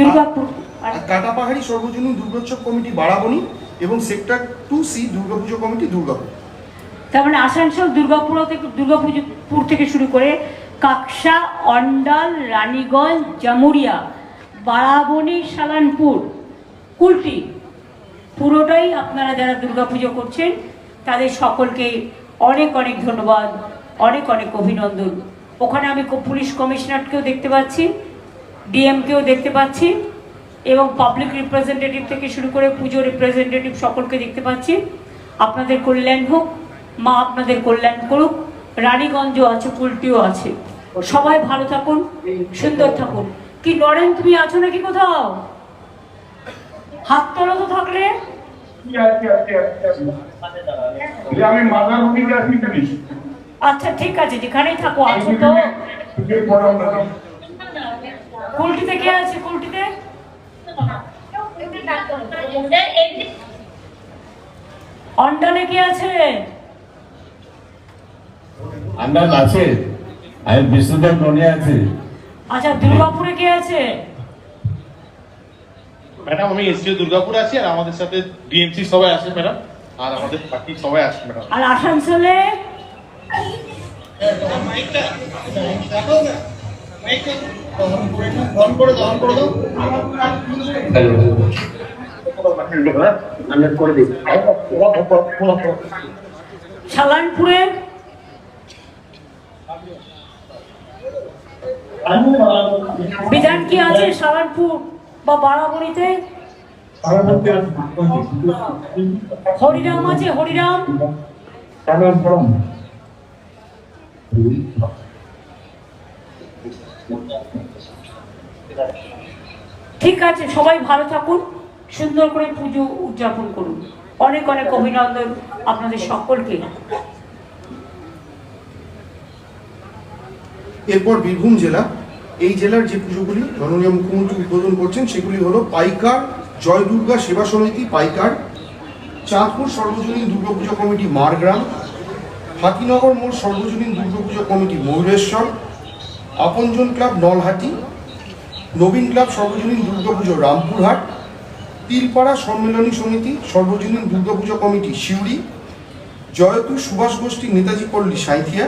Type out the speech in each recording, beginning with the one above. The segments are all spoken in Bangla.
দুর্গাপুর কাটাপাহাড়ি সর্বজনীন দুর্গোৎসব কমিটি বারাবণী এবং sector 2C Durga Puja committee Durgapur. তার মানে আসানসোল দুর্গাপুর থেকে শুরু করে কাকসা, অন্ডাল, রানীগঞ্জ, জামুরিয়া, বারাবণী, সালানপুর, কুলটি, পুরোটাই আপনারা যারা দুর্গাপুজো করছেন তাদের সকলকে অনেক অনেক ধন্যবাদ, অনেক অনেক অভিনন্দন। ওখানে আমি পুলিশ কমিশনারকেও দেখতে পাচ্ছি, ডিএমকেও দেখতে পাচ্ছি এবং পাবলিক রিপ্রেজেন্টেটিভ থেকে শুরু করে পুজো রিপ্রেজেন্টেটিভ সকলকে দেখতে পাচ্ছি। আপনাদের কল্যাণ হোক, মা আপনাদের কল্যাণ করুক। রানীগঞ্জও আছে, কুলটিও আছে, সবাই ভালো থাকুন, সুন্দর থাকুন। কি নরেন, তুমি আছো নাকি কোথাও? হাত তোলো তো থাকলে। আচ্ছা ঠিক আছে, যেখানেই থাকো আছো তো। কুলটিতে কে আছে? কুলটিতে অন্ডালে কে আছে? আন্ডাল আছে, আর বিষ্ণুদেব ননি আছে। আচ্ছা, দুর্গাপুরে কে আছে? ম্যাডাম আমি এসডিও দুর্গাপুর আছি, আর আমাদের সাথে ডিএমসি সবাই আছে ম্যাডাম, আর আমাদের বাকি সবাই আছে ম্যাডাম। আর আসানসোলে সালানপুরে বিধান কি আছে? সালানপুর বা বারাবণীতে হরিরাম আছে, হরিরাম। ঠিক আছে, সবাই ভালো থাকুন, সুন্দর করে পুজো উদযাপন করুন। অনেক অনেক অভিনন্দন আপনাদের সকলকে। এরপর বীরভূম জেলা, এই জেলার যে পুজোগুলি মাননীয় মুখ্যমন্ত্রী উদ্বোধন করছেন সেগুলি হলো পাইকার জয় দুর্গা সেবা সমিতি পাইকার, চাঁদপুর সর্বজনীন দুর্গাপুজো কমিটি মারগ্রাম, হাতিনগর মোড় সর্বজনীন দুর্গাপুজো কমিটি ময়ূরেশ্বর, আপনজন ক্লাব নলহাটি, নবীন ক্লাব সর্বজনীন দুর্গাপুজো রামপুরহাট, তিলপাড়া সম্মেলনী সমিতি সর্বজনীন দুর্গাপুজো কমিটি সিউড়ি, জয়তু সুভাষ গোষ্ঠী নেতাজি পল্লী সাঁইথিয়া,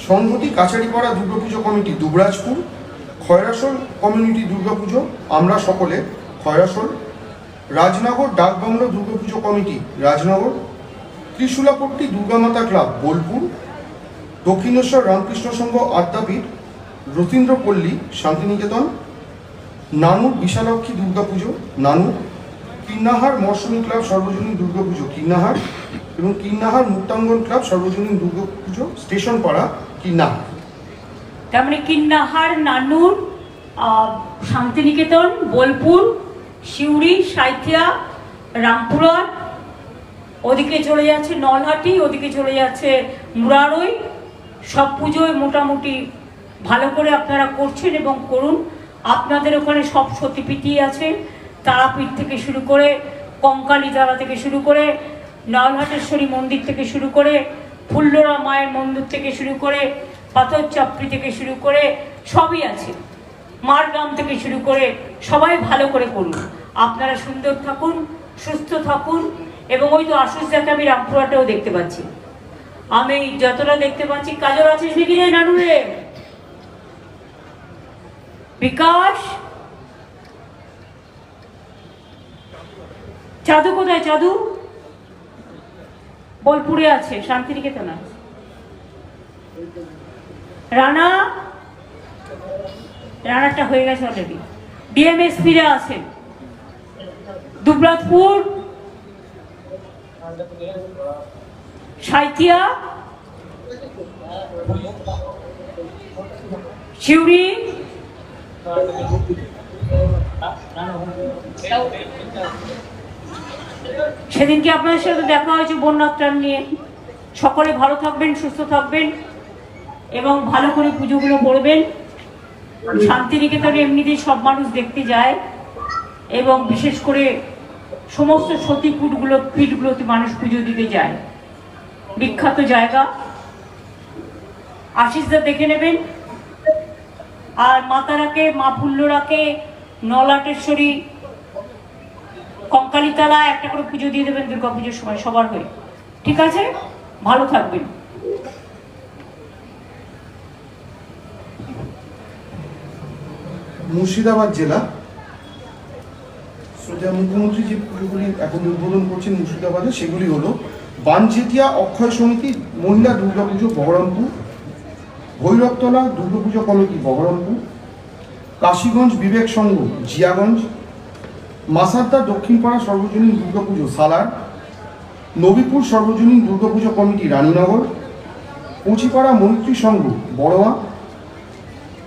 সংহতি কাছারিপাড়া দুর্গাপুজো কমিটি দুবরাজপুর, খয়রাসোল কমিউনিটি দুর্গাপুজো আমরা সকলে খয়রাসোল, রাজনগর ডাকবাংলো দুর্গাপুজো কমিটি রাজনগর, ত্রিশুলাপট্টি দুর্গামাতা ক্লাব বোলপুর, দক্ষিণেশ্বর রামকৃষ্ণ সংঘ আদ্যাপীঠ রথীন্দ্রপল্লী শান্তিনিকেতন, নানুর বিশালক্ষী দুর্গাপুজো নানুর, কিন্নাহার মরশুমী ক্লাব সর্বজনীন দুর্গাপুজো কিন্নাহার এবং কিন্নাহার মুক্তাঙ্গন ক্লাব সর্বজনীন দুর্গাপুজো স্টেশন পাড়া কিন্নাহার। তার মানে কিন্নাহার, নানুর, শান্তিনিকেতন, বোলপুর, সিউড়ি, সাঁইথিয়া, রামপুরহাট, ওদিকে চলে যাচ্ছে নলহাটি, ওদিকে চলে যাচ্ছে মুরারই। সব পুজোয় মোটামুটি ভালো করে আপনারা করছেন এবং করুন। আপনাদের ওখানে সব সতীপীঠই আছে, তারাপীঠ থেকে শুরু করে কঙ্কালী তারা থেকে শুরু করে নলহাটেশ্বরী মন্দির থেকে শুরু করে ফুল্লরা মায়ের মন্দির থেকে শুরু করে পাথর চাপড়ি থেকে শুরু করে সবই আছে, মারগ্রাম থেকে শুরু করে সবাই ভালো করে করুন। আপনারা সুন্দর থাকুন, সুস্থ থাকুন। এবং ওই তো আশুষ যাকে আমি রামপুরহাটেও দেখতে পাচ্ছি, আমি যতটা দেখতে পাচ্ছি। কাজল আছিস নাকি রে নানুরে? বিকাশ, চাঁদু কোথায়? চাঁদু বোলপুরে আছে, শান্তিনিকেতন আছে। রানা, রানাটা হয়ে গেছে অলরেডি। ডিএমএসপিরা আছে দুবরাজপুর, সাঁইথিয়া, সিউড়ি, সেদিনকে আপনাদের সাথে দেখা হয়েছে বন্যা ত্রাণ নিয়ে। সকলে ভালো থাকবেন, সুস্থ থাকবেন এবং ভালো করে পুজোগুলো করবেন। শান্তিনিকেতনে এমনিতেই সব মানুষ দেখতে যায় এবং বিশেষ করে সমস্ত পীঠগুলোতে মানুষ পুজো দিতে যায়, বিখ্যাত জায়গা। আশিসদা দেখে নেবেন। আর মাতারাকে, মা ফুল্লরাকে নলাটেশ্বরী, কঙ্কালীতলা একটা করে পুজো দিয়ে দেবেন দুর্গাপুজোর সময় সবার হয়ে। ঠিক আছে, ভালো থাকবেন। মুর্শিদাবাদ জেলা, শ্রদ্ধেয় মুখ্যমন্ত্রী যে পুজোগুলি এখন উদ্বোধন করছেন মুর্শিদাবাদে, সেগুলি হলো বানজেতিয়া অক্ষয় সমিতি মহিলা দুর্গাপুজো বহরমপুর, ভৈরবতলা দুর্গাপুজো কমিটি বহরমপুর, কাশীগঞ্জ বিবেক সংঘ জিয়াগঞ্জ, মাসাদ্দা দক্ষিণপাড়া সর্বজনীন দুর্গাপুজো সালার, নবীপুর সর্বজনীন দুর্গাপুজো কমিটি রানীনগর, পঁচিপাড়া মৈত্রী সংঘ বড়োয়া,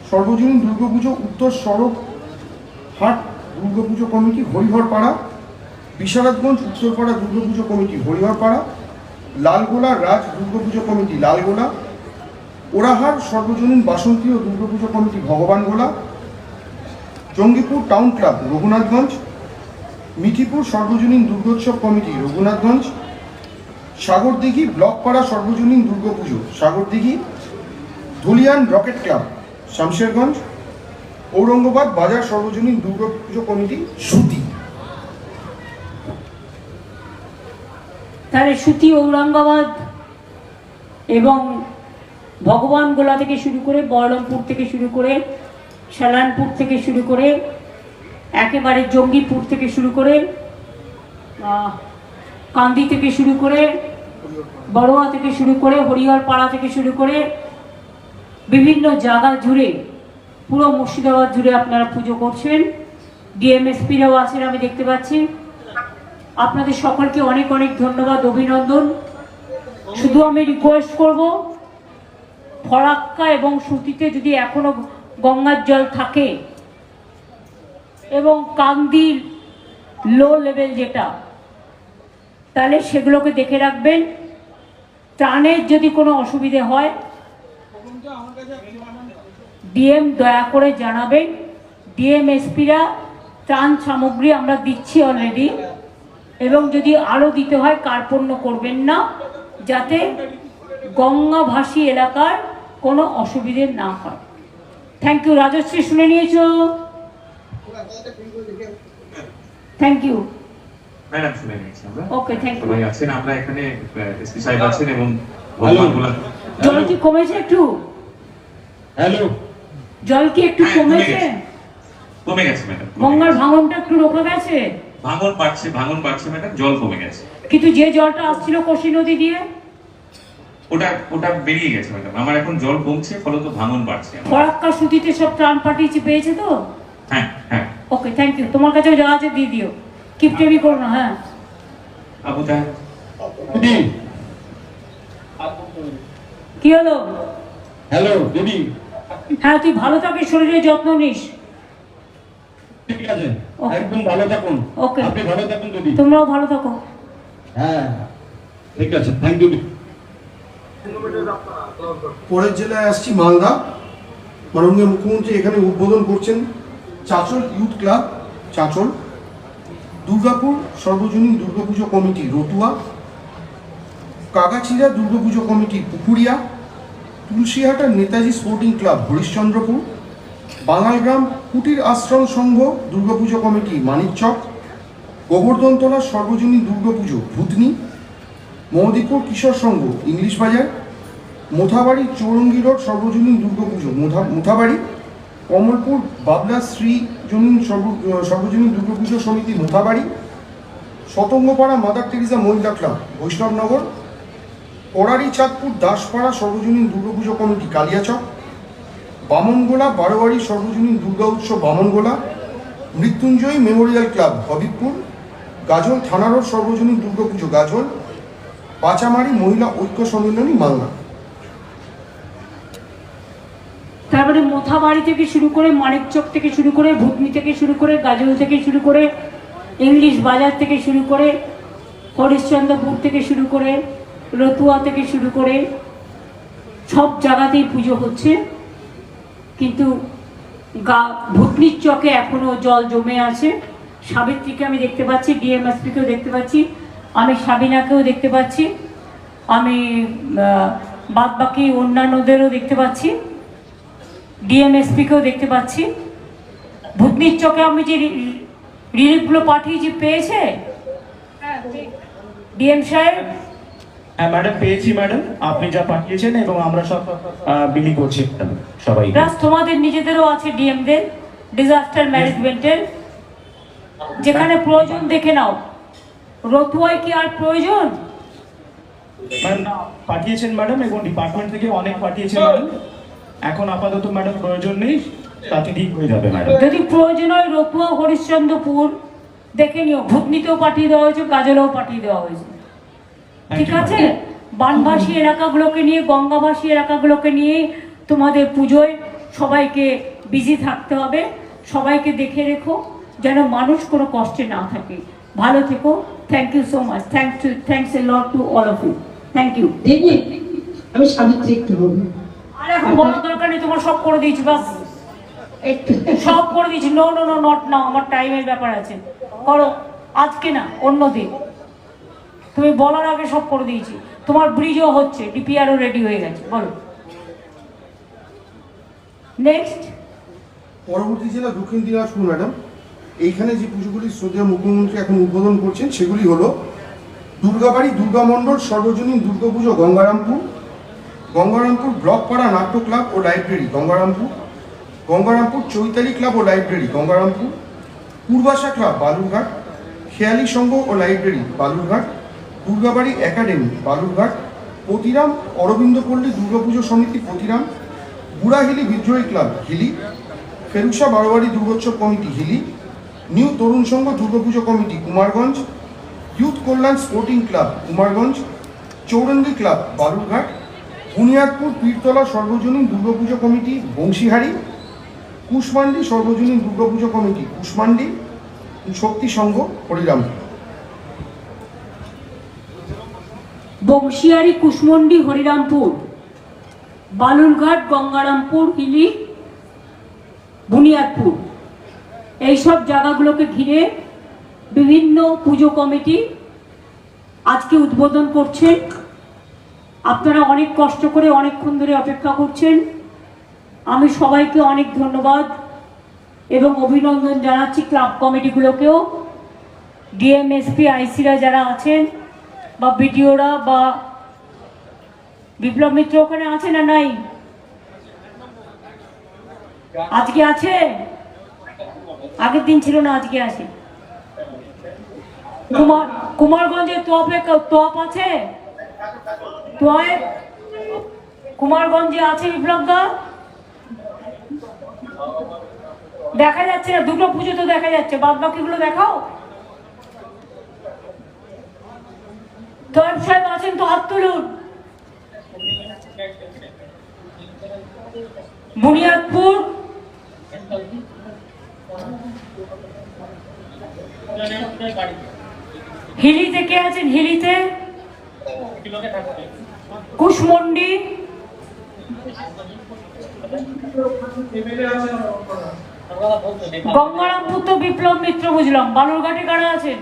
সর্বজনীন দুর্গাপুজো উত্তর সড়ক হাট দুর্গাপুজো কমিটি হরিহরপাড়া, বিশারদগঞ্জ উত্তরপাড়া দুর্গাপুজো কমিটি হরিহরপাড়া, লালগোলা রাজ দুর্গাপুজো কমিটি লালগোলা, ওরাহার সর্বজনীন বাসন্তী ও Durga Puja committee Bhagabangola, Jangipur town club Raghunathganj, Mithipur সর্বজনীন দুর্গোৎসব কমিটি রঘুনাথগঞ্জ, সাগরদিঘি ব্লকপাড়া সর্বজনীন দুর্গাপুজো সাগরদিঘি, ধুলিয়ান রকেট ক্লাব শামশেরগঞ্জ, ঔরঙ্গাবাদ বাজার সর্বজনীন দুর্গাপুজো কমিটি সুতি। তাহলে সুতি, ঔরঙ্গাবাদ এবং ভগবানগোলা থেকে শুরু করে, বহরমপুর থেকে শুরু করে, সালানপুর থেকে শুরু করে, একেবারে জঙ্গিপুর থেকে শুরু করে, কান্দি থেকে শুরু করে, বড়োয়া থেকে শুরু করে, হরিহরপাড়া থেকে শুরু করে বিভিন্ন জায়গা জুড়ে, পুরো মুর্শিদাবাদ জুড়ে আপনারা পুজো করছেন। ডিএমএসপিরাও আছেন আমি দেখতে পাচ্ছি। আপনাদের সকলকে অনেক অনেক ধন্যবাদ, অভিনন্দন। শুধু আমি রিকোয়েস্ট করব, ফরাক্কা এবং সুতিতে যদি এখনো গঙ্গার জল থাকে এবং কান্দি লো লেভেল যেটা, তাহলে সেগুলোকে দেখে রাখবেন। ত্রাণের যদি কোনো অসুবিধে হয় ডিএম দয়া করে জানাবেন। ডিএমএসপিরা ত্রাণ সামগ্রী আমরা দিচ্ছি অলরেডি, এবং যদি আরও দিতে হয় কার্পণ্য করবেন না, যাতে গঙ্গাভাসী এলাকার কোনো অসুবিধে না হয়। Thank you. রাজশ্রী শুনে নিয়েছো? থ্যাংক ইউ ম্যাডাম, শুনে নিয়েছি আমরা। ওকে, থ্যাংক ইউ। সবাই আছেন, আমরা এখানে এসপি সাহেব আছেন এবং জল কি কমেছে একটু? হ্যালো, জল কি একটু কমেছে? কমে গেছে ম্যাডাম। গঙ্গার ভাঙনটা একটু রোকা গেছে? ভাঙন বাড়ছে ম্যাডাম, জল কমে গেছে। কিন্তু যে জলটা আসছিল কোশি নদী দিয়ে, ওটা বেরিয়ে গেছে ম্যাডাম। আমার এখন জল কমছে, ফলত ভাঙন বাড়ছে। ফরাক্কা সুতিতে সব ত্রাণ পাঠিয়েছি, পেয়েছে তো? হ্যাঁ হ্যাঁ। ওকে, থ্যাংক ইউ। তোমার কাছেও যা আছে দিয়ে দিও, কিপটেমি করো না। হ্যাঁ আবু তাহের, দিদি। কি হলো? হ্যালো দিদি। হ্যাঁ, তুই ভালো থাকিস, শরীরের যত্ন নিস। ঠিক আছে, Okay. একদম ভালো থাকুন। Okay. আপনি ভালো থাকুন দিদি। তোমরাও ভালো থাকো। হ্যাঁ, ঠিক আছে, থ্যাংক ইউ। পরের জেলায় আসছি মালদা। মাননীয় মুখ্যমন্ত্রী এখানে উদ্বোধন করছেন চাঁচল ইউথ ক্লাব চাঁচল, দুর্গাপুর সর্বজনীন Durga Puja committee Ratua, Kagachira Durga Puja committee Pukuria, Tulsihata Netaji sporting club Harishchandrapur, Bangalgram কুটির আশ্রম সংঘ দুর্গাপুজো কমিটি মানিকচক, গোবর্ধনতলা সর্বজনীন দুর্গাপুজো ভূতনি, মহদীপুর কিশোর সংঘ ইংলিশ বাজার, মোথাবাড়ি চৌরঙ্গি রোড সর্বজনীন দুর্গাপুজো মোথাবাড়ি, কমলপুর বাবলা শ্রীজনীন সর্বজনীন দুর্গাপুজো সমিতি মোথাবাড়ি, শতঙ্গপাড়া মাদার টেরিজা মহিলা ক্লাব বৈষ্ণবনগর, কড়ারি চাঁদপুর দাসপাড়া সর্বজনীন দুর্গাপুজো কমিটি কালিয়াচক, বামনগোলা বারোয়ারি সর্বজনীন দুর্গা উৎসব বামনগোলা, মৃত্যুঞ্জয়ী মেমোরিয়াল ক্লাব হবিবপুর, গাজল থানা রোড সর্বজনীন দুর্গাপুজো গাজল, পাচামারি মহিলা ঐক্য সম্মেলনী মালদা। তারপরে মোথাবাড়ি থেকে শুরু করে, মানিকচক থেকে শুরু করে, ভুতনি থেকে শুরু করে, গাজল থেকে শুরু করে, ইংলিশ বাজার থেকে শুরু করে, হরিশ্চন্দ্রপুর থেকে শুরু করে, রতুয়া থেকে শুরু করে সব জায়গাতেই পুজো হচ্ছে। কিন্তু ভুতনির চকে এখনো জল জমে আছে। সাবিত্রীকে আমি দেখতে পাচ্ছি, ডিএমএসপিকেও দেখতে পাচ্ছি, আমি সাবিনাকেও দেখতে পাচ্ছি, আমি বাদ বাকি অন্যান্যদেরও দেখতে পাচ্ছি, ডিএমএসপিকেও দেখতে পাচ্ছি। ভূতনির চকে আমি যে রিলিফগুলো পাঠিয়েছি পেয়েছে ডিএম সাহেব? হ্যাঁ ম্যাডাম, পেয়েছি ম্যাডাম, আপনি যা পাঠিয়েছেন এবং আমরা সব বিলি করছি ম্যাডাম সবাই। প্লাস তোমাদের নিজেদেরও আছে ডিএমদের ডিজাস্টার ম্যানেজমেন্টের, যেখানে প্রয়োজন দেখে নাও। রতুয়ায় কি আর প্রয়োজন? ম্যাডাম না, পাঠিয়েছেন ম্যাডাম, এবং ডিপার্টমেন্ট থেকে অনেক পাঠিয়েছেন ম্যাডাম। এখন আপাতত ম্যাডাম প্রয়োজন নেই, তাতে ঠিক হয়ে যাবে ম্যাডাম। যদি প্রয়োজন হয় রতুয়া, হরিশ্চন্দ্রপুর দেখে নিও। ভূতনিতেও পাঠিয়ে দেওয়া হয়েছে, গাজলেও পাঠিয়ে দেওয়া হয়েছে। ঠিক আছে, বানভাসী এলাকাগুলোকে নিয়ে, গঙ্গাভাসী এলাকাগুলোকে নিয়ে তোমাদের পুজোয় সবাইকে বিজি থাকতে হবে। সবাইকে দেখে রেখো যেন মানুষ কোনো কষ্টে না থাকে। ভালো থেকো। Thank you so much. Thanks a lot to all of you. Thank you. দিদি, আমি সাবিত্রী একটু বলবো। আর এখন বলার দরকার নেই, তোমার সব করে দিয়েছি, বাস একটু সব করে দিয়েছি। No no no, not now, আমার টাইমের ব্যাপার আছে। করো, আজকে না, অন্য দিন। তুমি বলার আগে সব করে দিয়েছি। তোমার ব্রিজও হচ্ছে, ডিপিআরও রেডি হয়ে গেছে। বলো নেক্সট। পরবর্তী জেলা দক্ষিণ দিনাজপুর ম্যাডাম। এইখানে যে পুজোগুলি শ্রদ্ধেয় মুখ্যমন্ত্রী এখন উদ্বোধন করছেন সেগুলি হলো দুর্গাবাড়ি দুর্গামণ্ডল সর্বজনীন দুর্গাপুজো গঙ্গারামপুর, গঙ্গারামপুর ব্লকপাড়া নাট্য ক্লাব ও লাইব্রেরি গঙ্গারামপুর, গঙ্গারামপুর চৈতালি ক্লাব ও লাইব্রেরি গঙ্গারামপুর, পূর্বাশা ক্লাব বালুরঘাট, খেয়ালি সংঘ ও লাইব্রেরি বালুরঘাট, দুর্গাবাড়ি একাডেমি বালুরঘাট, পতিরাম অরবিন্দপল্লী দুর্গাপুজো সমিতি পতিরাম, বুড়াহিলি বিদ্রোহী ক্লাব হিলি, ফেরুসা বারোয়ারি দুর্গোৎসব কমিটি হিলি, নিউ তরুণ সংঘ দুর্গাপুজো কমিটি কুমারগঞ্জ, ইউথ কল্যাণ sporting club Kumarganj, Chowrangi club Balurghat, Buniadpur Pirtala সর্বজনীন দুর্গাপুজো কমিটি বংশীহারি, কুশমান্ডি সর্বজনীন দুর্গাপুজো কমিটি কুশমান্ডি, শক্তি সংঘ হরিরামপুর। বংশিয়ারি, কুশমন্ডি, হরিরামপুর, বালুরঘাট, গঙ্গারামপুর, হিলি, বুনিয়াদপুর, এইসব জায়গাগুলোকে ঘিরে বিভিন্ন পুজো কমিটি আজকে উদ্বোধন করছেন। আপনারা অনেক কষ্ট করে অনেকক্ষণ ধরে অপেক্ষা করছেন। আমি সবাইকে অনেক ধন্যবাদ এবং অভিনন্দন জানাচ্ছি। ক্লাব কমিটিগুলোকেও, ডিএমএসপি আইসিরা যারা আছেন, বা বিডিওরা, বা বিপ্লব মিত্র ওখানে আছে না নাই? আজকে আছে, আগের দিন ছিল না, আজকে আছে। কুমারগঞ্জে তোয়াপ আছে, কুমারগঞ্জে আছে বিপ্লব দা? দেখা যাচ্ছে না, দুটো পুজো তো দেখা যাচ্ছে, বাদ বাকিগুলো দেখাও। তোয়াপ সাহেব আছেন তো, হাত তুলুন। বুনিয়াদপুর, হিলিতে কে আছেন? হিলিতে কুশমন্ডি, গঙ্গারামপুর তো বিপ্লব মিত্র বুঝলাম। বালুরঘাটে কারা আছেন?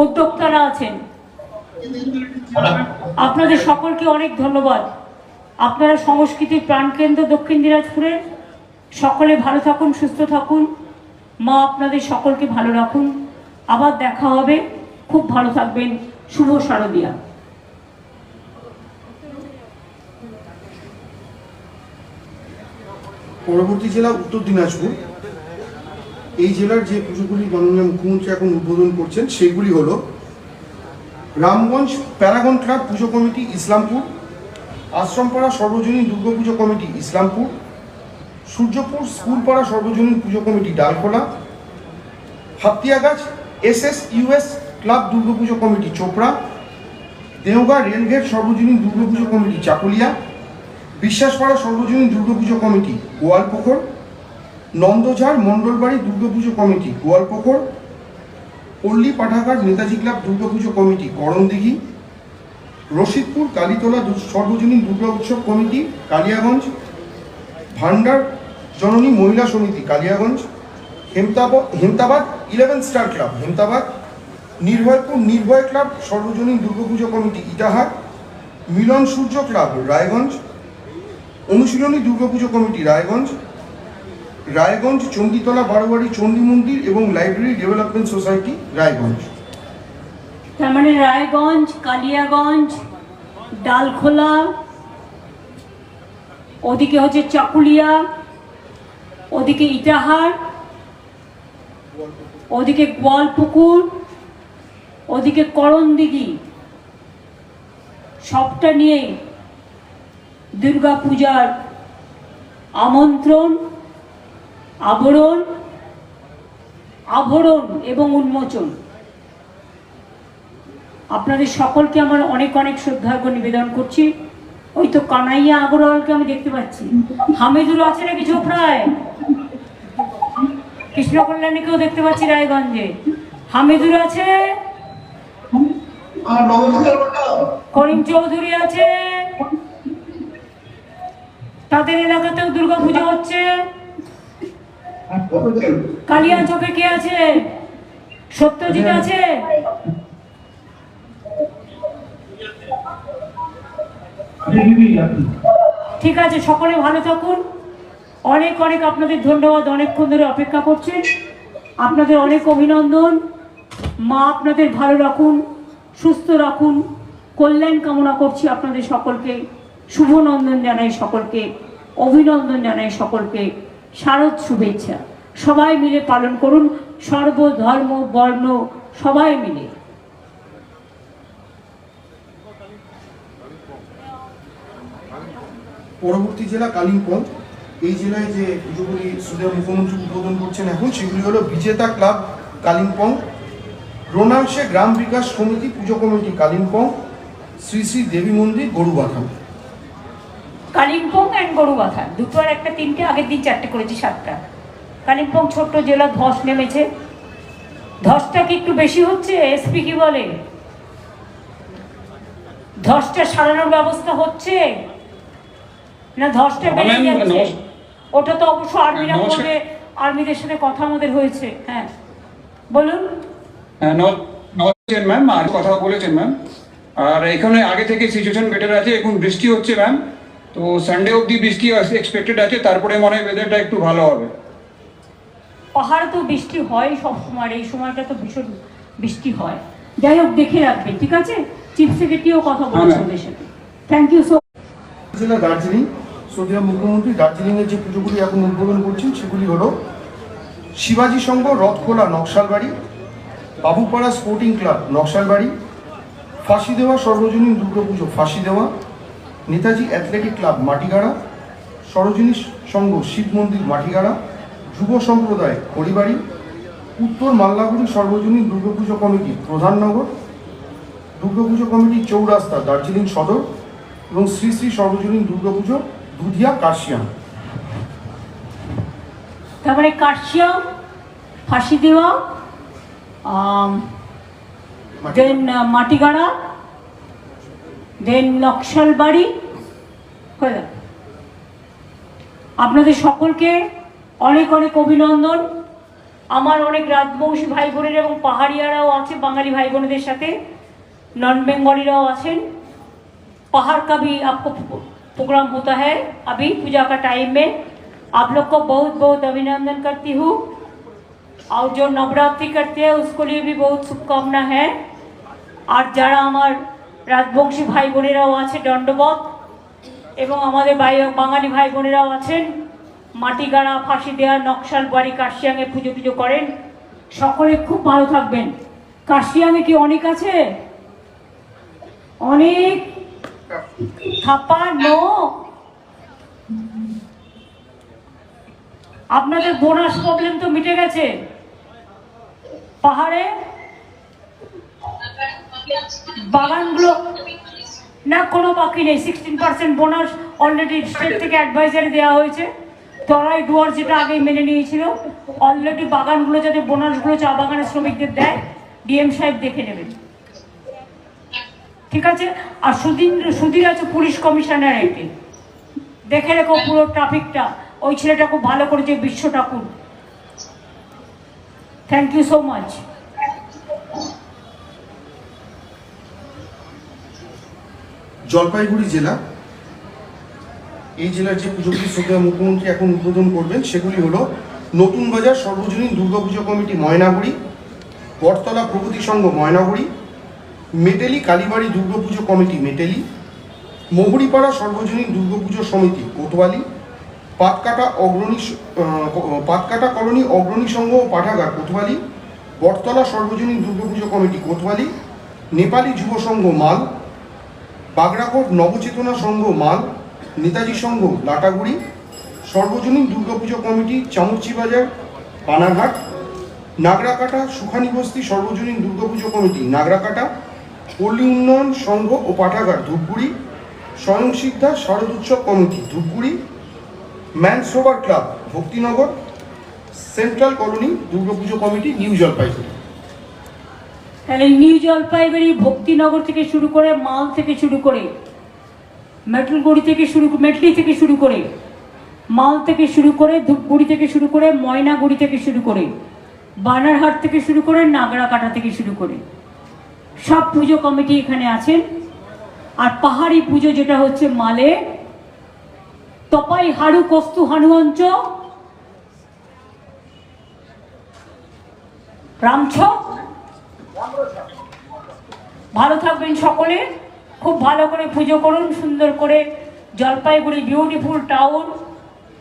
উদ্যোক্তারা আছেন। আপনাদের সকলকে অনেক ধন্যবাদ। আপনারা সংস্কৃতির প্রাণকেন্দ্র দক্ষিণ দিনাজপুরের। সকলে ভালো থাকুন, সুস্থ থাকুন। মা আপনাদের সকলকে ভালো রাখুন। আবার দেখা হবে। খুব ভালো থাকবেন। শুভ শারদিয়া। পরবর্তী জেলা উত্তর দিনাজপুর। এই জেলার যে পুজোগুলি মাননীয় মুখ্যমন্ত্রী এখন উদ্বোধন করছেন সেগুলি হলো Ramganj paragon club puja committee Islampur, Ashrampara সর্বজনীন দুর্গাপুজো কমিটি ইসলামপুর, সূর্যপুর স্কুলপাড়া সর্বজনীন puja committee Dalkhola, Hatiagachh SSUS club Durga Puja committee Chopra, Deoga rail gate সর্বজনীন দুর্গাপুজো কমিটি চাকুলিয়া, বিশ্বাসপাড়া সর্বজনীন দুর্গাপুজো কমিটি গোয়ালপুকুর, নন্দঝাড় মণ্ডলবাড়ি দুর্গাপুজো কমিটি গোয়ালপুকুর, পল্লী পাঠাঘাট নেতাজি ক্লাব দুর্গাপুজো কমিটি করণদিঘি, রশিদপুর কালীতলা সর্বজনীন দুর্গা উৎসব কমিটি কালিয়াগঞ্জ, ভান্ডার জননী মহিলা সমিতি Kaliaganj, Hemtabad 11 star club Hemtabad, Nirbhaypur Nirbhay club সর্বজনীন দুর্গাপুজো কমিটি ইটাহার, মিলন সূর্য ক্লাব রায়গঞ্জ, অনুশীলনী দুর্গাপুজো কমিটি রায়গঞ্জ, রায়গঞ্জ চণ্ডীতলা বারোয়ারি চণ্ডী মন্দির এবং লাইব্রেরি ডেভেলপমেন্ট সোসাইটি রায়গঞ্জ। তার মানে রায়গঞ্জ, কালিয়াগঞ্জ, ডালখোলা, ওদিকে হচ্ছে চাকুলিয়া, ওদিকে ইটাহার, ওদিকে গোয়ালপুকুর, ওদিকে করণদিঘি, সবটা নিয়ে দুর্গা পূজার আমন্ত্রণ, আভরণ এবং উন্মোচন। আপনাদের সকলকে আমার অনেক অনেক শ্রদ্ধার্ঘ্য নিবেদন করছি। ওই তো কানাইয়া আগরওয়ালকে আমি দেখতে পাচ্ছি, হামিদুল আছে নাকি ঝোপড়ায়, কৃষ্ণ কল্যাণীকেও দেখতে পাচ্ছি রায়গঞ্জে, হামিদুল আছে, করিম চৌধুরী আছে, তাদের এলাকাতেও দুর্গাপুজো হচ্ছে। কালিয়া চকে কে আছে? সত্যজিৎ আছে। ঠিক আছে, সকলে ভালো থাকুন। অনেক অনেক আপনাদের ধন্যবাদ, অনেকক্ষণ ধরে অপেক্ষা করছেন। আপনাদের অনেক অভিনন্দন। মা আপনাদের ভালো রাখুন, সুস্থ রাখুন, কল্যাণ কামনা করছি আপনাদের সকলকে। শুভনন্দন জানাই সকলকে, অভিনন্দন জানাই সকলকে, শারদ শুভেচ্ছা। সবাই মিলে পালন করুন, সর্বধর্ম বর্ণ সবাই মিলে। পরবর্তী জেলা কালিম্পং। এই জেলায় যে পুজোগুলি সুদের মুখ্যমন্ত্রী উদ্বোধন করছেন এখন, সেগুলি হলো বিজেতা ক্লাব কালিম্পং, রোনাংশে গ্রাম বিকাশ সমিতি পুজো কমিটি কালিম্পং, শ্রী শ্রী দেবী মন্দির গরুবাথান। কালিম্পং অ্যান্ড গরুবাথা দুটো আর একটা তিনটে, আগের দিন চারটে করেছি, 7টা। কালিম্পং ছোট্ট জেলা, ধস নেমেছে। ধসটা কি একটু বেশি হচ্ছে? এসপি কি বলে? ধসটা সারানোর ব্যবস্থা হচ্ছে না ধসটা বেড়ে যাচ্ছে? ওটা তো অবশ্য আর্মিরা করবে, আর্মিদের সাথে কথা আমাদের হয়েছে। হ্যাঁ বলুন। ম্যাম আর কথা বলেছেন ম্যাম, আর এখানে আগে থেকে সিচুয়েশন বেটার আছে। এখন বৃষ্টি হচ্ছে ম্যাম, তো সানডে অবধি বৃষ্টি এক্সপেক্টেড আছে, তারপরে মনে হয় ওয়েদারটা একটু ভালো হবে। পাহাড়ে তো বৃষ্টি হয় সবসময়, এই সময়টা তো ভীষণ বৃষ্টি হয়। যাই হোক, দেখে রাখবেন, ঠিক আছে? চিফ সেক্রেটারিও কথা বলেছে ওদের সাথে। Thank you so. জেলা দার্জিলিং। শ্রদ্ধেয় মুখ্যমন্ত্রী দার্জিলিংয়ের যে পুজোগুলি এখন উদ্বোধন করছেন সেগুলি হলো শিবাজি সংঘ রথখোলা নকশালবাড়ি, বাবুপাড়া স্পোর্টিং ক্লাব নকশালবাড়ি, ফাঁসি দেওয়া সর্বজনীন দুর্গাপুজো ফাঁসি দেওয়া, নেতাজি অ্যাথলেটিক ক্লাব মাটিগাড়া, সরোজিনী সংঘ শিব মন্দির মাটিগাড়া, যুব সম্প্রদায় খড়িবাড়ি, উত্তর মাল্লাগুড়ি সর্বজনীন দুর্গাপুজো কমিটি প্রধাননগর, দুর্গাপুজো কমিটি চৌরাস্তা দার্জিলিং সদর এবং শ্রী শ্রী সর্বজনীন দুর্গাপুজো দুধিয়া কার্শিয়াম। তারপরে কার্শিয়াম, ফাঁসি দেওয়া, দেন মাটিগাড়া, দেন নকশালবাড়ি। আপনাদের সকলকে অনেক অনেক অভিনন্দন। আমার অনেক রাজবংশী ভাই বোনের এবং পাহাড়িয়ারাও আছে বাঙালি ভাই বোনেদের সাথে, नॉन बेंगोलीराও আছেন। पहाड़ का भी आपको प्रोग्राम होता है अभी पूजा का टाइम में। आप लोग को बहुत बहुत अभिनंदन करती हूँ, और जो नवरात्रि करते हैं उसको लिए भी बहुत शुभकामना है। और যারা আমার রাজবংশী ভাই বোনেরাও আছে দণ্ডবত, এবং আমাদের বাঙালি ভাই বোনেরাও আছেন মাটিগাড়া, ফাঁসি দেওয়া, নকশালবাড়ি, কার্শিয়াংয়ে পুজো টুজো করেন। সকলে খুব ভালো থাকবেন। কার্শিয়াংয়ে কি অনেক আছে? অনেক থাপা নো। আপনাদের বোনাস প্রবলেম তো মিটে গেছে। পাহাড়ে বাগানগুলো না, কোনো বাকি নেই। 16% বোনাস অলরেডি স্টেট থেকে অ্যাডভাইজারি দেওয়া হয়েছে। তরাই ডুয়ার যেটা আগেই মেনে নিয়েছিল, অলরেডি বাগানগুলো যাতে বোনাসগুলো চা বাগানের শ্রমিকদের দেয়, ডিএম সাহেব দেখে নেবেন, ঠিক আছে? আর সুধীর আছে পুলিশ কমিশনার, এটি দেখে রেখো পুরো ট্রাফিকটা। ওই ছেলেটা খুব ভালো করেছে, Bishwa Thakur. Thank you so much. Jalpaiguri জেলা এই জেলার যে পুজোগুলি শ্রদ্ধেয় মুখ্যমন্ত্রী এখন উদ্বোধন করবেন সেগুলি হলো নতুন বাজার সর্বজনীন দুর্গাপুজো কমিটি ময়নাগুড়ি, বটতলা প্রগতি সংঘ ময়নাগুড়ি, মেটেলি কালীবাড়ি দুর্গাপুজো কমিটি মেটেলি, মহুরিপাড়া সর্বজনীন দুর্গাপুজো সমিতি কোতোয়ালি, পাতকাটা কলোনি অগ্রণী সংঘ ও পাঠাগার কোতোয়ালি, বটতলা সর্বজনীন দুর্গাপুজো কমিটি কোতোয়ালি, নেপালি যুব সংঘ মাল, বাগড়াকোট নবচেতনা সংঘ মাল, নেতাজি সংঘ লাটাগুড়ি, সর্বজনীন দুর্গাপুজো কমিটি চামুচি বাজার পানাঘাট, নাগরাকাটা সুখানি বস্তি সর্বজনীন দুর্গাপুজো কমিটি নাগরাকাটা, পল্লী উন্নয়ন সংঘ ও পাঠাগার ধূপগুড়ি, স্বয়ংসিদ্ধা শারদোৎসব কমিটি ধূপগুড়ি, ম্যানসোভার club Bhaktinagar, central colony Durga Puja committee new Jalpaiguri. তাহলে নিউ জলপাইগুড়ি ভক্তিনগর থেকে শুরু করে মাল থেকে শুরু করে মেটলি থেকে শুরু করে মাল থেকে শুরু করে ধূপগুড়ি থেকে শুরু করে ময়নাগুড়ি থেকে শুরু করে বানারহাট থেকে শুরু করে নাগরাকাটা থেকে শুরু করে সব পুজো কমিটি এখানে আছেন। আর পাহাড়ি পুজো যেটা হচ্ছে মালে তপাই হাড়ু কস্তু হানুয়ঞ্চ রামছ। ভালো থাকবেন সকলে, খুব ভালো করে পুজো করুন, সুন্দর করে। জলপাইগুড়ি বিউটিফুল টাউন,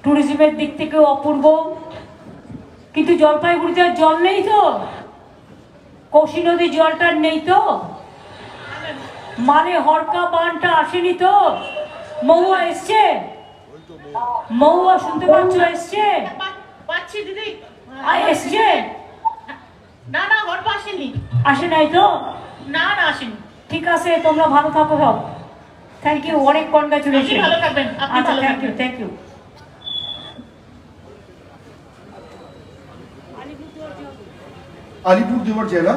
ট্যুরিজমের দিক থেকেও অপূর্ব, কিন্তু জলপাইগুড়িতে আর জল নেই তো, কৌশি নদীর জলটা নেই তো, মানে হরকা বানটা আসেনি তো। মহুয়া এসছে, মহুয়া শুনতে পাচ্ছ? এসছে পাচ্ছি দিদি। এসছে না না ঘর আসেনি। আসে নাই তো? না না আসেনি। ঠিক আছে, তোমরা ভালো থাকো সব। থ্যাংক ইউ, অনেক কনগ্রাচুলেশন। ভালো থাকবেন। আচ্ছা, thank you, thank you. Alipurduar জেলা,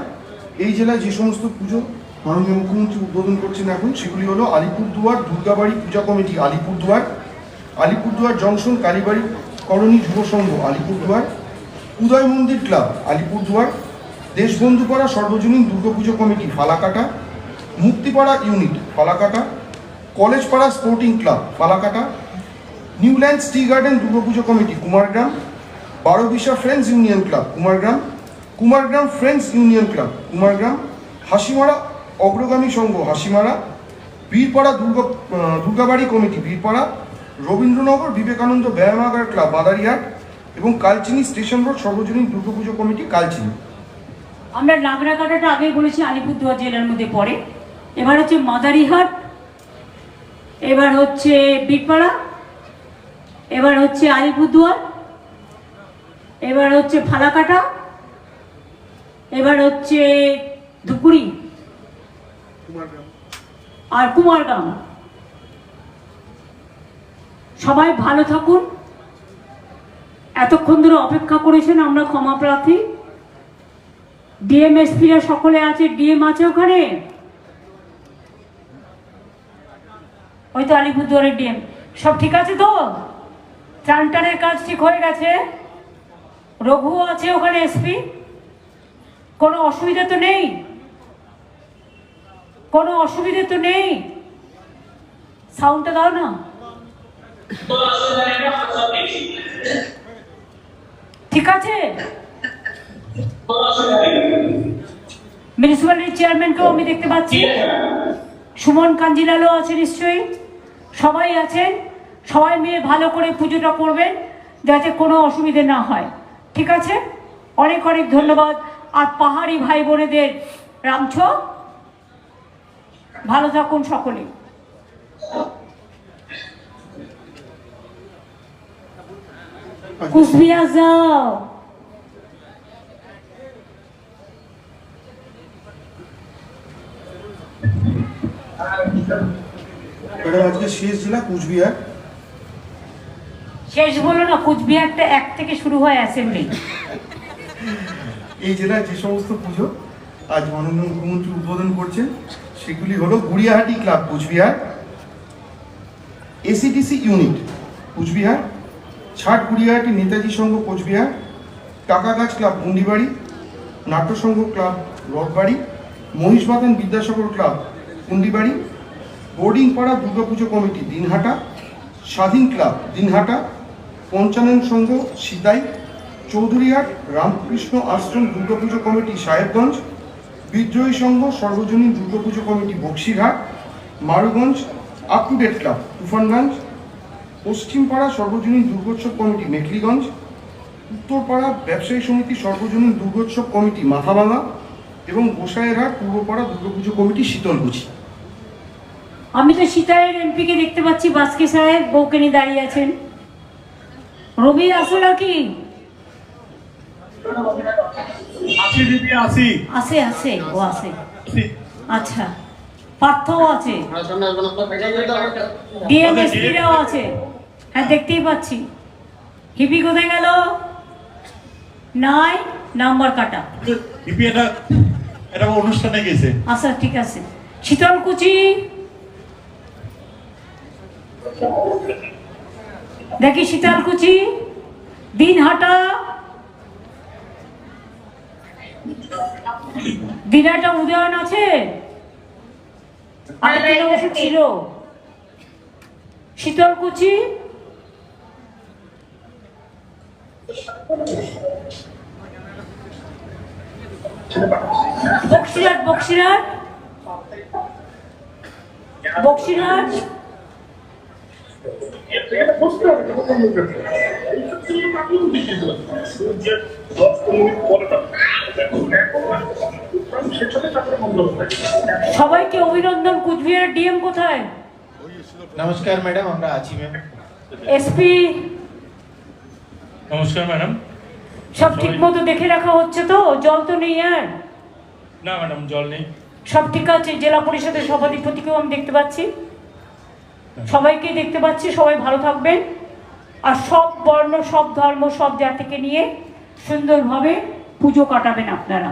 এই জেলায় যে সমস্ত পুজো মাননীয় মুখ্যমন্ত্রী উদ্বোধন করছেন এখন সেগুলি হলো Alipurduar Durgabari puja committee Alipurduar, Alipurduar junction Kalibari colony যুব সংঘ আলিপুরদুয়ার, উদয় মন্দির ক্লাব আলিপুরদুয়ার, দেশবন্ধুপাড়া সর্বজনীন দুর্গাপুজো কমিটি ফালাকাটা, মুক্তিপাড়া ইউনিট ফালাকাটা, কলেজপাড়া sporting club Falakata, Newlands tea garden Durga Puja committee Kumargram, Barobisha friends union club Kumargram, Kumargram friends union club Kumargram, Hasimara অগ্রগামী সংঘ হাসিমারা, বীরপাড়া দুর্গাবাড়ি কমিটি বীরপাড়া, রবীন্দ্রনগর বিবেকানন্দ ব্যায়ামাগার ক্লাব মাদারিহাট এবং কালচিনি স্টেশন রোড সর্বজনীন দুর্গাপুজো কমিটি কালচিনি। আমরা নাগরাকাটাটা আগেই বলেছি আলিপুরদুয়ার জেলার মধ্যে পড়ে। এবার হচ্ছে মাদারিহাট, এবার হচ্ছে বীরপাড়া, এবার হচ্ছে আলিপুরদুয়ার, এবার হচ্ছে ফালাকাটা, এবার হচ্ছে ধুপগুড়ি আর কুমারগ্রাম। সবাই ভালো থাকুন। এতক্ষণ ধরে অপেক্ষা করেছেন, আমরা ক্ষমা প্রার্থী। ডিএমএসপিরা সকলে আছে, ডিএম আছে ওখানে, ওই তো আলিপুরদুয়ারের ডিএম। সব ঠিক আছে তো? চান্টারের কাজ ঠিক হয়ে গেছে? রঘু আছে ওখানে এসপি? কোনো অসুবিধা তো নেই? কোনো অসুবিধা তো নেই? সাউন্ডটা দাও না। ঠিক আছে? মিউনিসিপ্যালিটির চেয়ারম্যানকেও আমি দেখতে পাচ্ছি, সুমন কাঞ্জিলালও আছে নিশ্চয়ই, সবাই আছেন। সবাই মিলে ভালো করে পুজোটা করবেন যাতে কোনো অসুবিধে না হয়। ঠিক আছে? অনেক অনেক ধন্যবাদ। আর পাহাড়ি ভাই বোনেদের রামছ, ভালো থাকুন সকলে। কুচবিহার যাও। আজকে শেষ জেলা কুচবিহার। শেষ বলো না, কুচবিহারটা 1 থেকে শুরু হয় অ্যাসেম্বলি। এই জেলায় যে সমস্ত পুজো আজ মাননীয় মুখ্যমন্ত্রী উদ্বোধন করছেন সেগুলি হলো Guriahati club Cooch Behar, ACDC unit Cooch Behar, ছাট গুড়িয়াহাটি নেতাজি সংঘ কোচবিহার, টাকাগাছ ক্লাব গুন্ডিবাড়ি, নাট্যসংঘ club Rathbari, Mahishbathan Vidyasagar club Kundibari, boarding পাড়া দুর্গাপুজো কমিটি দিনহাটা, স্বাধীন ক্লাব দিনহাটা, পঞ্চানন সংঘ সিতাই, চৌধুরীহাট রামকৃষ্ণ আশ্রম দুর্গাপুজো কমিটি সাহেবগঞ্জ, বিদ্রোহী সংঘ সর্বজনীন Durga Puja committee Boxirhat, Maruganj up to date club Tufanganj, Paschimpara সর্বজনীন দুর্গোৎসব কমিটি মেখলিগঞ্জ, উত্তরপাড়া ব্যবসায়ী সমিতি সর্বজনীন দুর্গোৎসব কমিটি মাথাভাঙা এবং গোসাইরহাট পূর্বপাড়া দুর্গাপুজো কমিটি শীতলকুচি। আমি তো সীতারের এমপিকে দেখতে পাচ্ছি, বাস্কি সাহেব বউকে নিয়ে দাঁড়িয়ে আছেন। রবি আসো নাকি? আসি দিদি আসি। আছে আছে, ও আছে। আচ্ছা, পার্থও আছে, ডিএমএসপিরাও আছে। হ্যাঁ, দেখতেই পাচ্ছি। হিপি কোথায় গেল? নাই, নাম্বার কাটা। হিপি এটা অনুষ্ঠানে গেছে। আচ্ছা, ঠিক আছে। শীতলকুচি দেখি, শীতলকুচি, দিনহাটা, দিনহাটা উদয়ন আছে, ছিল শীতলকুচি, বক্সিরহাট, বক্সিরহাট, বক্সিরহাট, সবাইকে অভিনন্দন। কুচবিহারের ডিএম কোথায়? নমস্কার ম্যাডাম, আমরা আছি ম্যাম। এসপি নমস্কার ম্যাডাম। সব ঠিক মতো দেখে রাখা হচ্ছে তো? জল তো নেই আর? না ম্যাডাম, জল নেই। সব ঠিক আছে? জেলা পরিষদের সভাধিপতিকেও আমি দেখতে পাচ্ছি, সবাইকে দেখতে পাচ্ছি। সবাই ভালো থাকবেন, আর সব বর্ণ, সব ধর্ম, সব জাতিকে নিয়ে সুন্দরভাবে পুজো কাটাবেন আপনারা।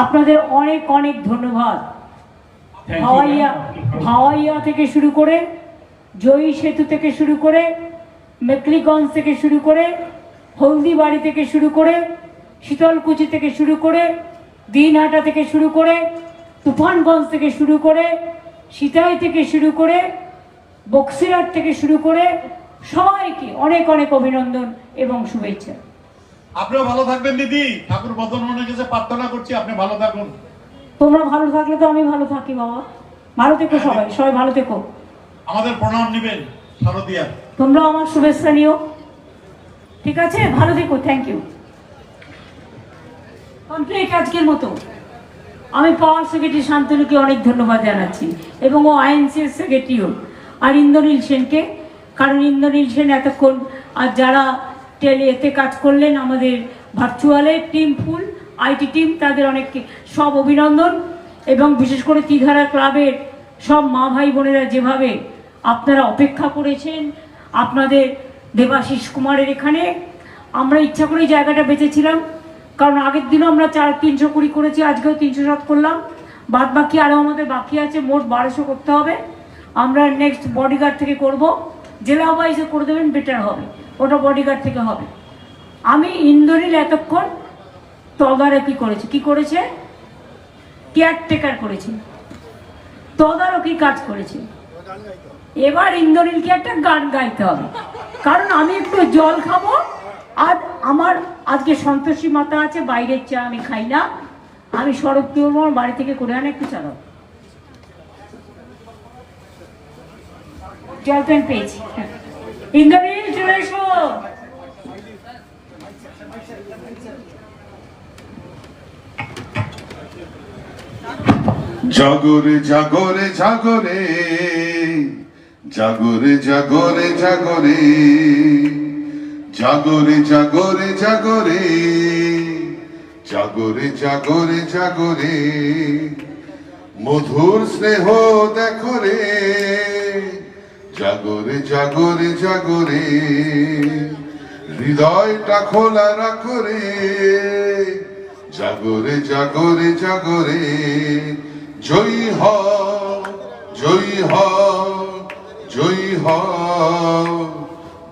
আপনাদের অনেক অনেক ধন্যবাদ। ভাওয়াইয়া থেকে শুরু করে, জয়ী সেতু থেকে শুরু করে, মেকলিগঞ্জ থেকে শুরু করে, হলদিবাড়ি থেকে শুরু করে, শীতলকুচি থেকে শুরু করে, দিনহাটা থেকে শুরু করে, তুফানগঞ্জ থেকে শুরু করে, সিতাই থেকে শুরু করে, বক্সিরহাট থেকে শুরু করে, সবাইকে অনেক অনেক অভিনন্দন এবং শুভেচ্ছা। আপনিও ভালো থাকবেন দিদি। ঠাকুর বদনের কাছে প্রার্থনা করছি আপনি ভালো থাকুন। তোমরা ভালো থাকলে তো আমি ভালো থাকি বাবা। ভালো থেকো সবাই, সবাই ভালো থেকো। আমাদের প্রণাম নেবেন শারদিয়া। তোমরাও আমার শুভেচ্ছা নিও, ঠিক আছে? ভালো থেকো, থ্যাংক ইউ। কমপ্লিট আজকের মতো। আমি পাওয়ার সেক্রেটারি শান্তনুকে অনেক ধন্যবাদ জানাচ্ছি, এবং ও আইএনসিএর সেক্রেটারিও, আর ইন্দ্রনীল সেনকে, কারণ ইন্দ্রনীল সেন এতক্ষণ, আর যারা এতে কাজ করলেন আমাদের ভার্চুয়ালে টিম, ফুল আইটি টিম, তাদের অনেককে সব অভিনন্দন। এবং বিশেষ করে ত্রিধারা ক্লাবের সব মা ভাই বোনেরা যেভাবে আপনারা অপেক্ষা করেছেন, আপনাদের দেবাশিস কুমারের এখানে আমরা ইচ্ছা করে জায়গাটা বেঁচেছিলাম, কারণ আগের দিনও আমরা 320 করেছি, আজকেও 307 করলাম। বাদ বাকি আরও আমাদের বাকি আছে, মোট 1200 করতে হবে। আমরা নেক্সট বডিগার্ড থেকে করব, জেলা ওয়াইজে করে দেবেন, বেটার হবে, ওটা বডিগার্ড থেকে হবে। আমি ইন্দ্রনীল এতক্ষণ তদারকি করেছি, কি করেছে? কেয়ারটেকার করেছে, তদারকি কাজ করেছে। এবার ইন্দ্রনীলকে একটা গান গাইতে হবে, কারণ আমি একটু জল খাবো, আর আমার আজকে সন্তোষী মাতা আছে, বাইরের চা আমি খাই না, আমি শরৎ আমার বাড়ি থেকে করে আনে, একটু চালাও। জল পেন পেয়েছি। ইন্দ্রনীল চলে এসো। জাগরে জাগরে জাগরে জাগরে জাগরে জাগরে জাগরে জাগরে জাগরে জাগরে জাগরে জাগরে মধুর স্নেহ দেখো রে, জাগরে জাগরে জাগরে হৃদয়টা খোলা রাখো রে, জাগরে জাগরে জাগরে জয়ী হ, জয়ী হ, জয়ী হ,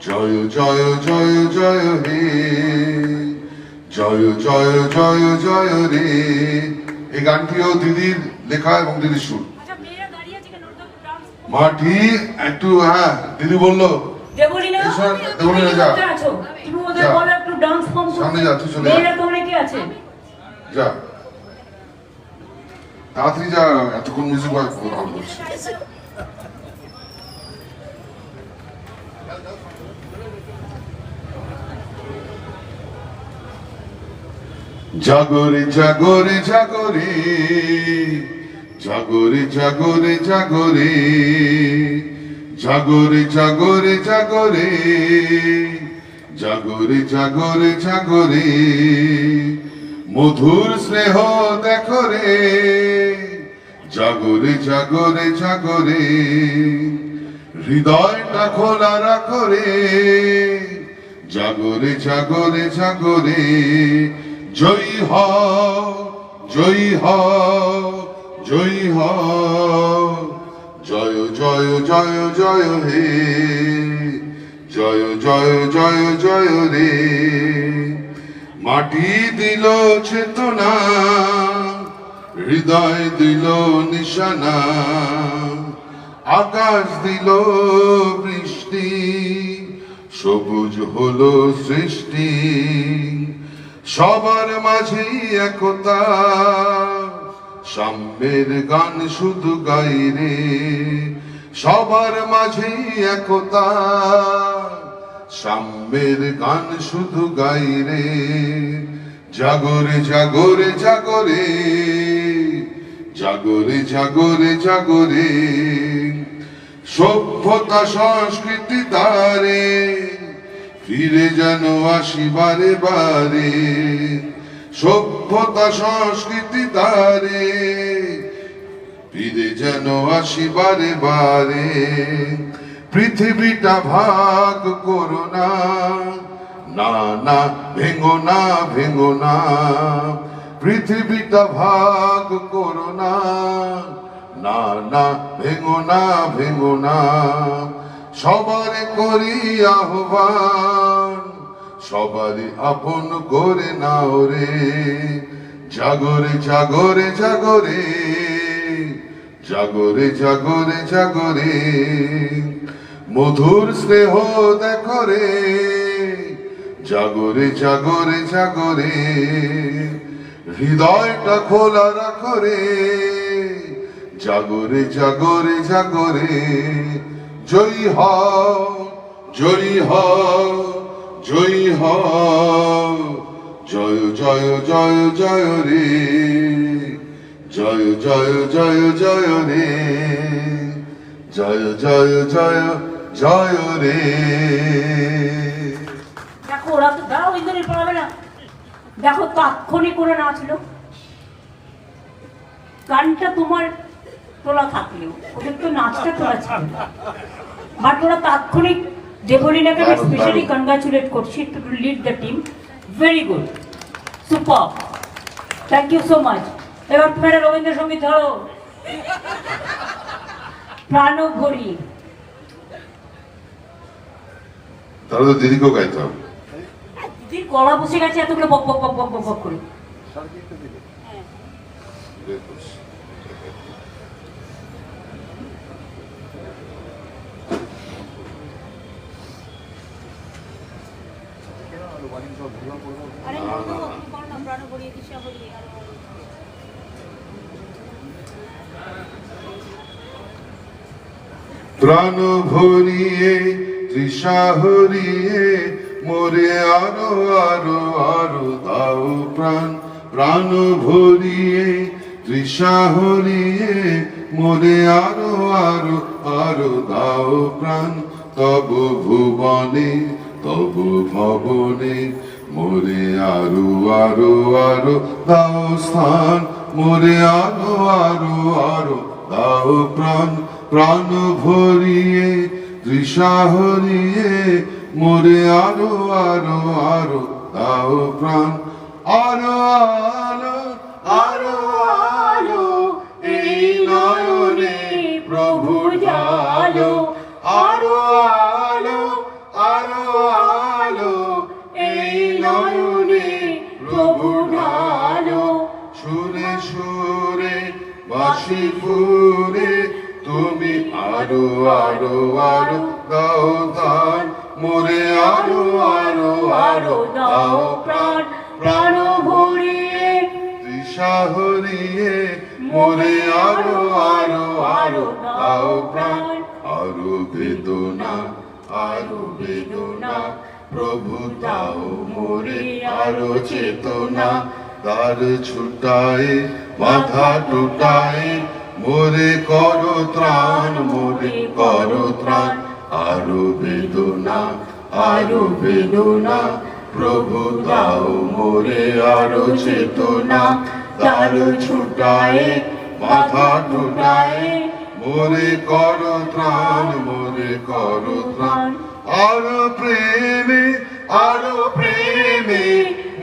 জয় জয় জয় জয় হে, জয় জয় জয় জয় রে। এই গানটিও দিদির লেখা এবং দিদির সুর। মাটি একটু, হ্যাঁ দিদি বললো দেবলীনা ঈশ্বর, তুমি দেবলীনা কি যা। করতে আছো? তুমি ওদের যা। বলো একটু ডান্স ফর্ম সামনে করতে। যা, তুই চলে যা। মেয়েরা তো অনেকে আছে। যা তাড়াতাড়ি যা, এতক্ষণ মিউজিক ভালো করছে। জাগরে জাগরে জাগরে জাগরে জাগরে জাগরে জাগরে জাগরে জাগরে জাগরে জাগরে জাগরে মধুর স্নেহ দেখো রে, জাগরে জাগরে জাগরে হৃদয়টা খোলা রাখো রে, জাগরে জাগরে জাগরে জয়ী হও জয়ী হও জয়ী হও, জয় জয় জয় জয় হে, জয় জয় জয় জয় রে। মাটি দিল চেতনা, হৃদয় দিল নিশানা, আকাশ দিল বৃষ্টি, সবুজ হলো সৃষ্টি, সবার মাঝে একতা, সাম্যের গান শুধু গাই রে, সবার মাঝে একতা, সাম্যের গান শুধু গাই রে, জাগরে জাগরে জাগরে জাগরে জাগরে জাগরে, সভ্যতা সংস্কৃতি দ্বারে ফিরে যেন আসি বারে বারে, সভ্যতা সংস্কৃতি দ্বারে ফিরে যেন আসি বারে বারে। পৃথিবীটা ভাগ করো না, না না ভেঙো না ভেঙো না, পৃথিবীটা ভাগ করো না, না না ভেঙো না ভেঙো না, সবারে করি আহ্বান, সবারই আপন করে নাও রে, জাগরে জাগরে জাগরে জাগরে জাগরে জাগরে, মধুর স্নেহ দেখো রে, জাগরে জাগরে জাগরে হৃদয়টা খোলা রাখো রে, জাগরে জাগরে জাগরে জয়ী হও জয়ী হও জয়ী হও, জয় জয় জয় জয় রে, জয় জয় জয় জয় রে, জয় জয় জয় জয় রে। দেখো ওরা তো দাঁড়াও, ইন্দ্রের পারবে না। দেখো তাৎক্ষণিক করে নাচল, গানটা তোমার তোলা থাকলেও ওদের তো নাচটা তোলা ছিল, বাট ওরা তাৎক্ষণিক দেবলীনাকে আমি স্পেশালি কনগ্রাচুলেট করছি to lead the team, very good, super, thank you so much. এবার তুমি একটা রবীন্দ্রসঙ্গীত ধরো, প্রাণ ভরি। তাহলে তো দিদিকেও গাইতে হবে। দিদির গলা বসে গেছে এতগুলো বক বক বক বক বক বক করে। প্রাণ ভরিয়ে তৃষা হরিয়ে মোরে আরো আরো আরো দাও প্রাণ, প্রাণ ভরিয়ে তৃষা হরিয়ে মোরে আরো আরো আরো দাও প্রাণ, তব ভুবনে তব ভবনে মোরে আরো আরো আরো দাও স্থান, মোরে আরো আরো আরো দাও প্রাণ, প্রাণ ভরিয়ে তৃষা হরিয়ে মোরে আরো আরো আরো দাও প্রাণ, আরো আলো আরো আলো এই নয়নে প্রভু জালো, আরো আলো আরো আলো এই নয়নে প্রভু ঢালো, সুরে সুরে বাঁশি ফুরে তুমি আরো আরো আরো দাও দান, মোরে আরো আরো আরো দাও প্রাণ প্রাণ ভরিয়ে তৃষা হরিয়ে মোরে আরো আরো আরো দাও প্রাণ আরো বেদনা প্রভু দাও মোরে আরো চেতনা তার ছুটায় মাথা টুটায় মোরে করো ত্রাণ আরো বেদনা প্রভু দাও মোরে আরো চেতনা তার ছুটায় মাথা টুটায় মোরে করো ত্রাণ আরো প্রেমে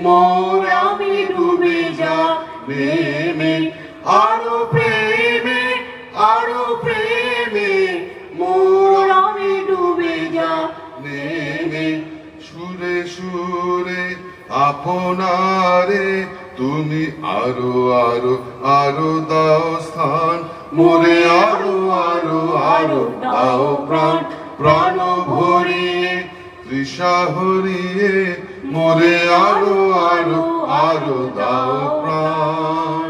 মোর আমি ডুবে যা নেমে আরো প্রেমে মোর আমি ডুবে যা নেমে সুরে সুরে আপনারে তুমি আরো আরো আরো দাও স্থান মোরে আরো আরো আরো দাও প্রাণ ভরিয়ে তৃষা হরিয়ে মোরে আরো আরো আরো দাও প্রাণ।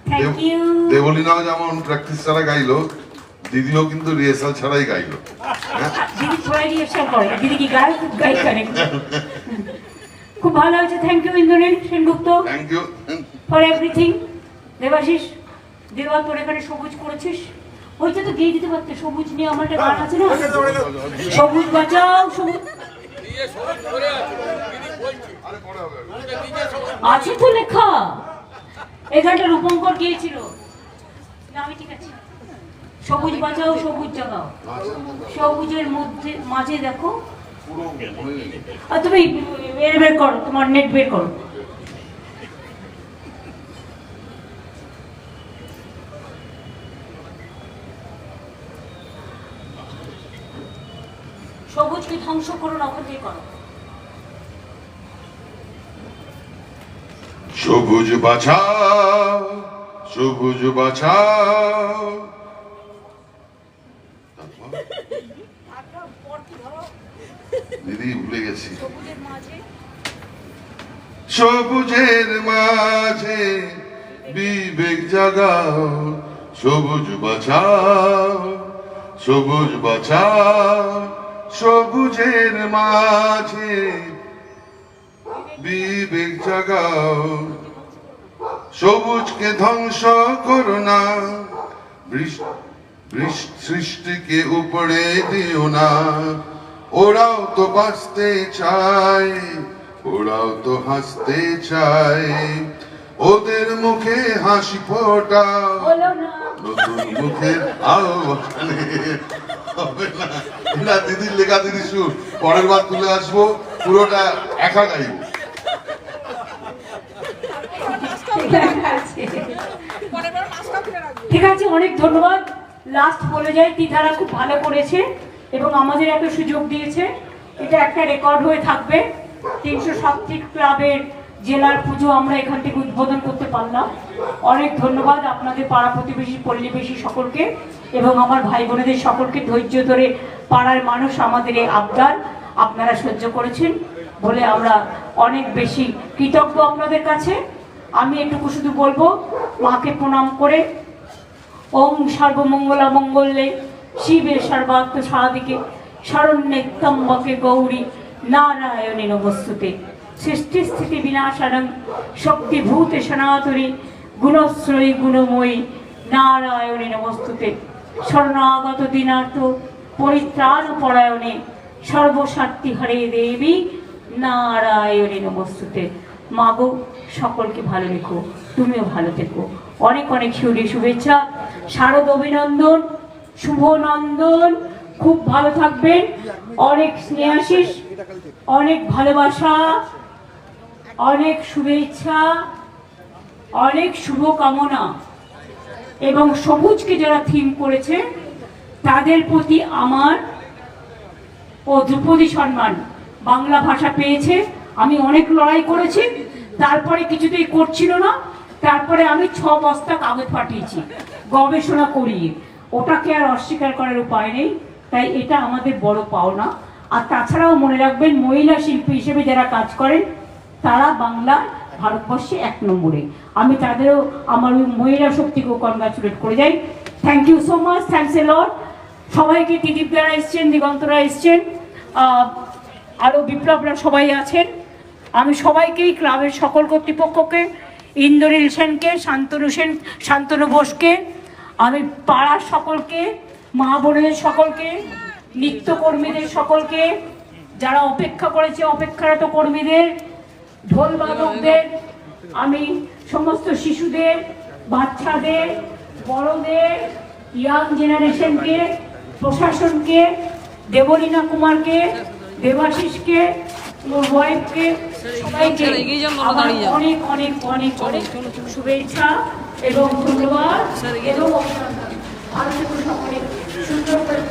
Thank you. দেবলীনাও যেমন প্র্যাকটিস ছাড়া গাইলো, দিদিও কিন্তু রিহার্সাল ছাড়াই গাইলো। দিদি সবাই রিহার্সাল করে, দিদি কি গায়? গাই করে। খুব ভালো হয়েছে। Thank you Indranil Sengupta thank you for everything. Debashis, Deba তোর এখানে সবুজ করেছিস, ওইটা তো গিয়ে দিতে পারতে। সবুজ নিয়ে আমার একটা গান আছে না, সবুজ বাঁচাও সবুজ আছে তো লেখা। এই গানটা রূপঙ্কর গিয়েছিল না, আমি ঠিক আছে। সবুজ বাঁচাও সবুজ জাগাও, সবুজের মধ্যে মাঝে দেখো। আর তুমি বের করো, তোমার নেট বের করো। সবুজকে ধ্বংস করো না, ওখান থেকে করো। সবুজ বাঁচাও দিদি ভুলে গেছি। সবুজের মাঝে বিবেক জাগাও, সবুজ বাঁচাও সবুজের মাঝে বিবেক জাগাও, সবুজকে ধ্বংস করো না, সৃষ্টিকে উপড়ে দিও না। ওরাও তো বাঁচতে চায়, ওরাও তো হাসতে চায়, ওদের মুখে হাসি ফোটাও, নতুন মুখের আহ্বানে হবে না। না দিদির লেখা, দিদি সুর, পরের বার তুলে আসবো, পুরোটা একা গাইব। ঠিক আছে, অনেক ধন্যবাদ। লাস্ট বলে যাই, তিধারা খুব ভালো করেছে এবং আমাদের একটা সুযোগ দিয়েছে। এটা একটা রেকর্ড হয়ে থাকবে। 370 ক্লাবের জেলার পুজো আমরা এখান থেকে উদ্বোধন করতে পারলাম। অনেক ধন্যবাদ আপনাদের পাড়া প্রতিবেশী পল্লীবেশী সকলকে এবং আমার ভাই বোনেদের সকলকে। ধৈর্য ধরে পাড়ার মানুষ আমাদের এই আবদার আপনারা সহ্য করেছেন বলে আমরা অনেক বেশি কৃতজ্ঞ আপনাদের কাছে। আমি এটুকু শুধু বলবো, মাকে প্রণাম করে ওং সর্বমঙ্গলা মঙ্গলে শিবে সর্বার্থ সাধিকে শরণ্যে ত্র্যম্বকে গৌরী নারায়ণে নমস্তুতে। সৃষ্টি স্থিতি বিনাশানং শক্তিভূতে সনাতনী গুণশ্রয়ী গুণময়ী নারায়ণে নমস্তুতে। শরণাগত দীনার্থ পরিত্রাণ পরায়ণে সর্বস্বার্থী হরে দেবী নারায়ণে নমস্তুতে। মাগো, সকলকে ভালো রেখো, তুমিও ভালো থেকো। অনেক অনেক শুভেচ্ছা, শারদ অভিনন্দন, শুভ নন্দন। খুব ভালো থাকবেন। অনেক স্নেহাশিস, অনেক ভালোবাসা, অনেক শুভেচ্ছা, অনেক শুভকামনা এবং সবুজকে যারা থিম করেছে তাদের প্রতি আমার ও ধ্রুপদী সম্মান। বাংলা ভাষা পেয়েছে, আমি অনেক লড়াই করেছি, তারপরে কিছুতেই করছিল না, তারপরে আমি 6 বস্তা কাগজ পাঠিয়েছি গবেষণা করিয়ে। ওটাকে আর অস্বীকার করার উপায় নেই, তাই এটা আমাদের বড় পাওনা। আর তাছাড়াও মনে রাখবেন মহিলা শিল্পী হিসেবে যারা কাজ করেন তারা বাংলা ভারতবর্ষে 1 নম্বরে। আমি তাদেরও আমার ওই মহিলা শক্তিকেও কনগ্রাচুলেট করে যাই। Thank you so much, thanks a lot সবাইকে। টিডিপরা এসছেন, দিগন্তরা এসছেন, আরও বিপ্লবরা সবাই আছেন। আমি সবাইকেই ক্লাবের সকল কর্তৃপক্ষকে, ইন্দ্রনীল সেনকে, শান্তনু বোসকে, আমি পাড়ার সকলকে, মা বোনের সকলকে, নৃত্যকর্মীদের সকলকে, যারা অপেক্ষা করেছে অপেক্ষারত কর্মীদের, ঢোল বাদকদের, আমি সমস্ত শিশুদের, বাচ্চাদের, বড়দের, ইয়াং জেনারেশনকে, প্রশাসনকে, দেবলীনা কুমারকে, দেবাশিসকে, ওর ওয়াইফকে, সবাইকে আমার অনেক অনেক অনেক অনেক শুভেচ্ছা এবং ধন্যবাদ এবং অভিনন্দন। ভালো থেকো সকলে, সুন্দর করে